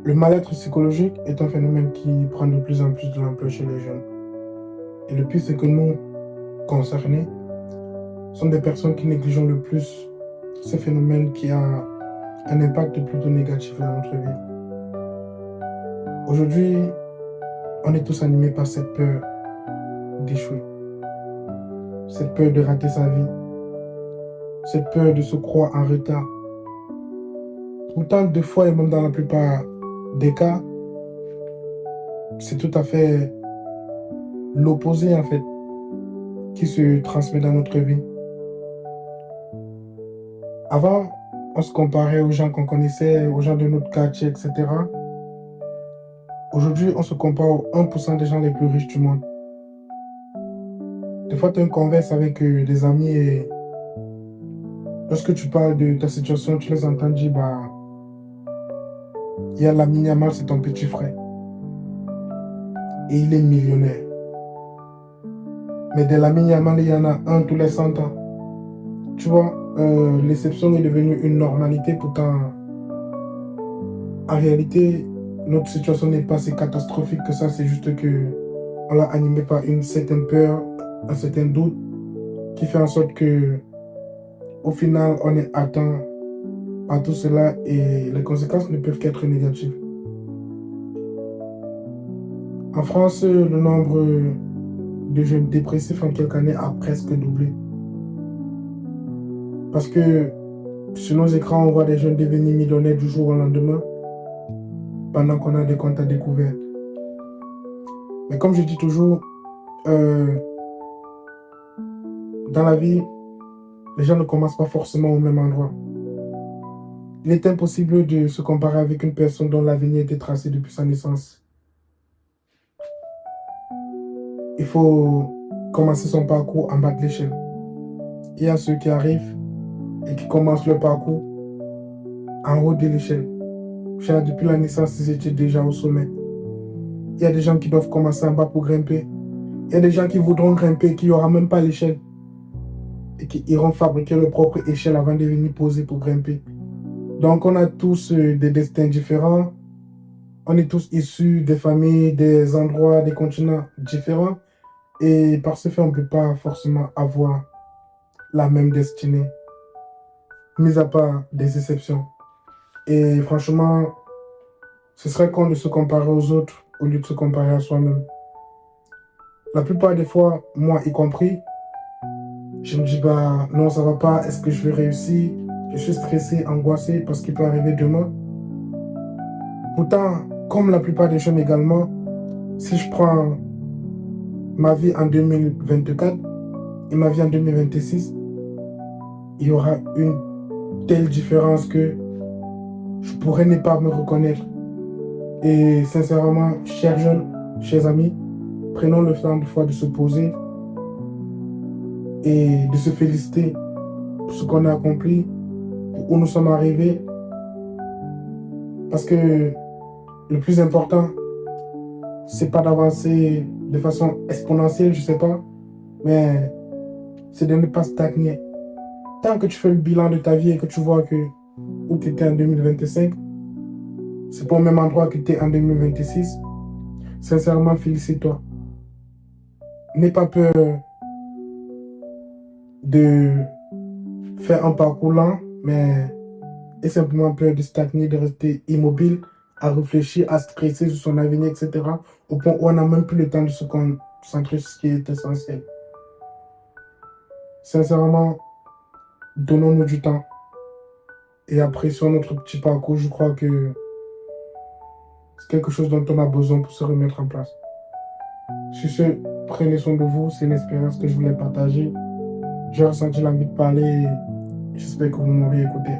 Le mal-être psychologique est un phénomène qui prend de plus en plus de l'ampleur chez les jeunes. Et le pire, c'est que nous, concernés, sont des personnes qui négligeons le plus ce phénomène qui a un impact plutôt négatif dans notre vie. Aujourd'hui, on est tous animés par cette peur d'échouer, cette peur de rater sa vie, cette peur de se croire en retard. Pourtant, des fois, et même dans la plupart des cas, c'est tout à fait l'opposé, en fait, qui se transmet dans notre vie. Avant, on se comparait aux gens qu'on connaissait, aux gens de notre quartier, etc. Aujourd'hui, on se compare aux 1% des gens les plus riches du monde. Des fois, tu converses avec des amis et lorsque tu parles de ta situation, tu les entends dire, il y a Lamine Yamal, c'est ton petit frère. Et il est millionnaire. Mais de Lamine Yamal, il y en a un tous les 100 ans. Tu vois, l'exception est devenue une normalité. Pourtant, en réalité, notre situation n'est pas si catastrophique que ça. C'est juste que on l'a animé par une certaine peur, un certain doute, qui fait en sorte que, au final, on est atteint par tout cela et les conséquences ne peuvent qu'être négatives. En France, le nombre de jeunes dépressifs en quelques années a presque doublé. Parce que sur nos écrans, on voit des jeunes devenir millionnaires du jour au lendemain, pendant qu'on a des comptes à découvert. Mais comme je dis toujours, dans la vie, les gens ne commencent pas forcément au même endroit. Il est impossible de se comparer avec une personne dont l'avenir était tracé depuis sa naissance. Il faut commencer son parcours en bas de l'échelle. Il y a ceux qui arrivent et qui commencent leur parcours en haut de l'échelle. Depuis la naissance, ils étaient déjà au sommet. Il y a des gens qui doivent commencer en bas pour grimper. Il y a des gens qui voudront grimper et qui n'auront même pas l'échelle. Et qui iront fabriquer leur propre échelle avant de venir poser pour grimper. Donc on a tous des destins différents. On est tous issus des familles, des endroits, des continents différents. Et par ce fait, on ne peut pas forcément avoir la même destinée, mis à part des exceptions. Et franchement, ce serait con de se comparer aux autres au lieu de se comparer à soi-même. La plupart des fois, moi y compris, je me dis, non, ça va pas, est-ce que je vais réussir? Je suis stressé, angoissé parce qu'il peut arriver demain. Pourtant, comme la plupart des jeunes également, si je prends ma vie en 2024 et ma vie en 2026, il y aura une telle différence que je pourrais ne pas me reconnaître. Et sincèrement, chers jeunes, chers amis, prenons le temps de fois de se poser et de se féliciter pour ce qu'on a accompli, pour où nous sommes arrivés. Parce que le plus important, c'est pas d'avancer de façon exponentielle, je sais pas, mais c'est de ne pas stagner. Tant que tu fais le bilan de ta vie et que tu vois que où tu étais en 2025, c'est pas au même endroit que tu es en 2026, sincèrement, félicite-toi. N'aie pas peur de faire un parcours lent, mais aie simplement peur de stagner, de rester immobile, à réfléchir, à stresser sur son avenir, etc. Au point où on n'a même plus le temps de se concentrer sur ce qui est essentiel. Sincèrement, donnons-nous du temps et apprécions notre petit parcours. Je crois que c'est quelque chose dont on a besoin pour se remettre en place. Sur ce, prenez soin de vous, c'est l'expérience que je voulais partager. J'ai ressenti l'envie de parler et j'espère que vous m'aurez écouté.